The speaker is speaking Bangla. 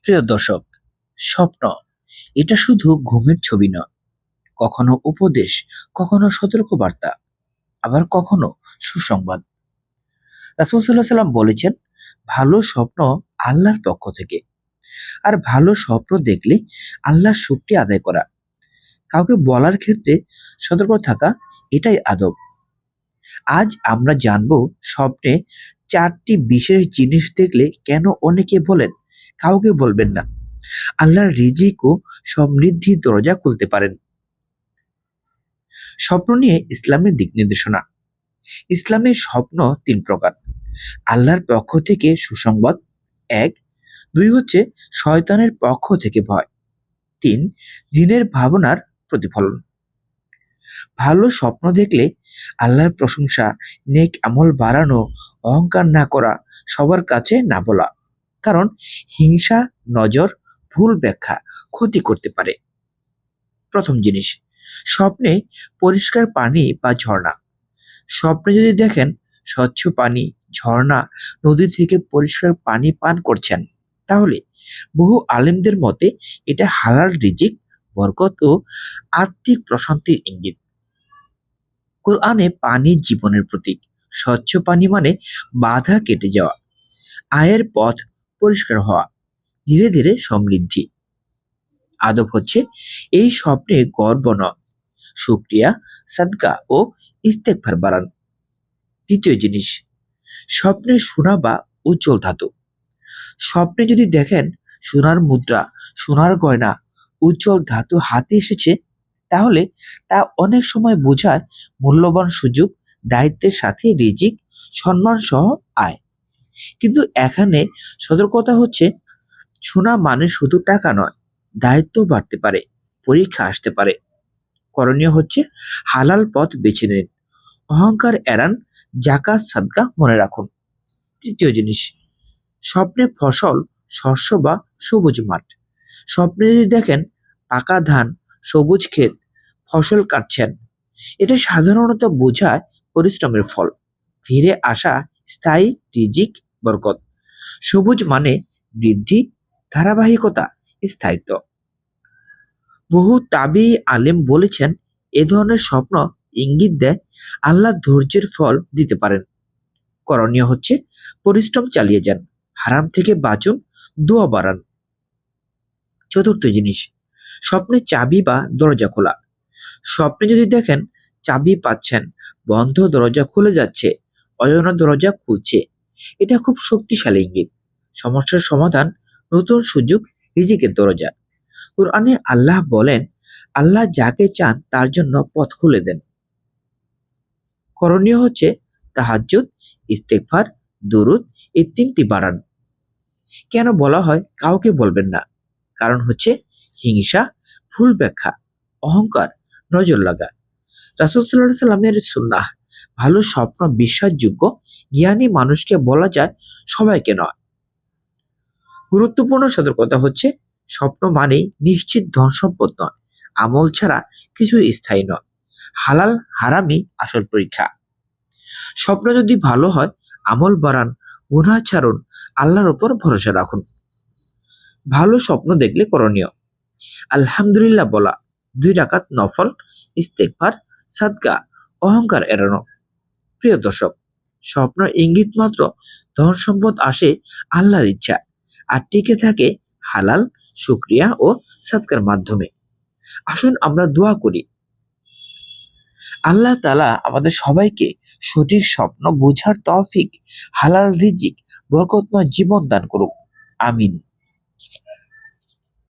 প্রিয় দর্শক, স্বপ্ন এটা শুধু ঘুমের ছবি নয়, কখনো উপদেশ, কখনো সতর্কবার্তা, আবার কখনো সুসংবাদ। রাসূল সাল্লাল্লাহু আলাইহি সাল্লাম বলেছেন, ভালো স্বপ্ন আল্লাহর পক্ষ থেকে। আর ভালো স্বপ্ন দেখলে আল্লাহর শুকরিয়া আদায় করা, কাউকে বলার ক্ষেত্রে সতর্ক থাকা, এটাই আদব। আজ আমরা জানবো স্বপ্নে 4টি বিশেষ জিনিস দেখলে কেন অনেকে বলেন কাউকে বলবেন না, আল্লাহর রিজিক ও সমৃদ্ধির দরজা খুলতে পারেন। স্বপ্ন নিয়ে ইসলামের দিক নির্দেশনা। ইসলামের স্বপ্ন 3 প্রকার। আল্লাহর পক্ষ থেকে সুসংবাদ 1, 2 হচ্ছে শয়তানের পক্ষ থেকে ভয়, 3 জিনের ভাবনার প্রতিফলন। ভালো স্বপ্ন দেখলে আল্লাহর প্রশংসা, নেক আমল বাড়ানো, অহংকার না করা, সবার কাছে না বলা, কারণ হিংসা, নজর, ভুল ব্যাখ্যা ক্ষতি করতে পারে। প্রথম জিনিস, স্বপ্নে পরিষ্কার পানি বা ঝর্ণা। স্বপ্নে যদি দেখেন স্বচ্ছ পানি, ঝর্ণা, নদী থেকে পরিষ্কার পানি পান করছেন, তাহলে বহু আলেমদের মতে এটা হালাল রিজিক, বরকত ও আত্মিক প্রশান্তির ইঙ্গিত। কোরআনে পানি জীবনের প্রতীক। স্বচ্ছ পানি মানে বাধা কেটে যাওয়া, আয়ের পথ পরিষ্কার হওয়া, ধীরে ধীরে সমৃদ্ধি। আদব হচ্ছে এই স্বপ্নে গর্ব নয়, শুকরিয়া, সাদকা ও ইস্তেগফার বাড়ান। দ্বিতীয় জিনিস, স্বপ্নে সোনা বা উজ্জ্বল ধাতু। স্বপ্নে যদি দেখেন সোনার মুদ্রা, সোনার গয়না, উজ্জ্বল ধাতু হাতে এসেছে, তাহলে তা অনেক সময় বোঝায় মূল্যবান সুযোগ, দায়িত্বের সাথে রিজিক, সম্মান সহ আয়। কিন্তু এখানে সতর্কতা হচ্ছে, সোনা মানে শুধু টাকা নয়, দায়িত্ব বাড়তে পারে, পরীক্ষা আসতে পারে। করণীয় হচ্ছে হালাল পথ বেছে নিন, অহংকার এড়ান, জাকাত সাদকা মনে রাখুন। তৃতীয় জিনিস, স্বপ্নে ফসল, শস্য বা সবুজ মাঠ। স্বপ্নে যদি দেখেন পাকা ধান, সবুজ ক্ষেত, ফসল কাটছেন, এটা সাধারণত বোঝায় পরিশ্রমের ফল, ধীরে আসা স্থায়ী রিজিক, বরকত। সবুজ মানে বৃদ্ধি, ধারাবাহিকতা, স্থায়িত্ব। বহু তাবি আলেম বলেছেন, এ ধরনের স্বপ্ন ইঙ্গিত দেয় আল্লাহ ধৈর্যের ফল দিতে পারেন। করণীয় হচ্ছে পরিশ্রম চালিয়ে যান, হারাম থেকে বাঁচুন, দোয়া বাড়ান। চতুর্থ জিনিস, স্বপ্নে চাবি বা দরজা খোলা। স্বপ্নে যদি দেখেন চাবি পাচ্ছেন, বন্ধ দরজা খুলে যাচ্ছে, অজানা দরজা খুলছে, এটা খুব শক্তিশালী ইঙ্গিত, সমস্যার সমাধান, নতুন সুযোগ, রিজিকের দরজা। কোরআনে আল্লাহ বলেন, আল্লাহ যাকে চান তার জন্য পথ খুলে দেন। করণীয় হচ্ছে তাহাজ্জুদ, ইস্তেগফার, দুরুদ, এই 3টি বাড়ান। কেন বলা হয় কাউকে বলবেন না? কারণ হচ্ছে হিংসা, ভুল ব্যাখ্যা, অহংকার, নজর লাগা। রাসূল সাল্লাল্লাহু আলাইহি সাল্লামের সুন্নাহ, ভালো স্বপ্ন বিশ্বাসযোগ্য, জ্ঞানী মানুষকে বলা যায়, সবাইকে নয়। গুরুত্বপূর্ণ সতর্কতা হচ্ছে, স্বপ্ন মানেই নিশ্চিত ধন সম্পদ নয়, আমল ছাড়া কিছু স্থায়ী নয়, হালাল হারামই আসল পরীক্ষা। স্বপ্ন যদি ভালো হয় আমল বাড়ান, গুনাহ ছাড়ুন, আল্লাহর উপর ভরসা রাখুন। ভালো স্বপ্ন দেখলে করণীয়: আলহামদুলিল্লাহ বলা, 2 রাকাত নফল, ইস্তেগফার, সাদকা, অহংকার এড়ানো। প্রিয় দর্শক, স্বপ্ন ইঙ্গিত মাত্র, ধন সম্পদ আসে আল্লাহর ইচ্ছা, আর টিকে থাকে হালাল, শুকরিয়া ও সাদকার মাধ্যমে। আসুন আমরা দোয়া করি, আল্লাহ তাআলা আমাদের সবাইকে সঠিক স্বপ্ন বোঝার তৌফিক, হালাল রিজিক, বরকতময় জীবন দান করুক। আমিন।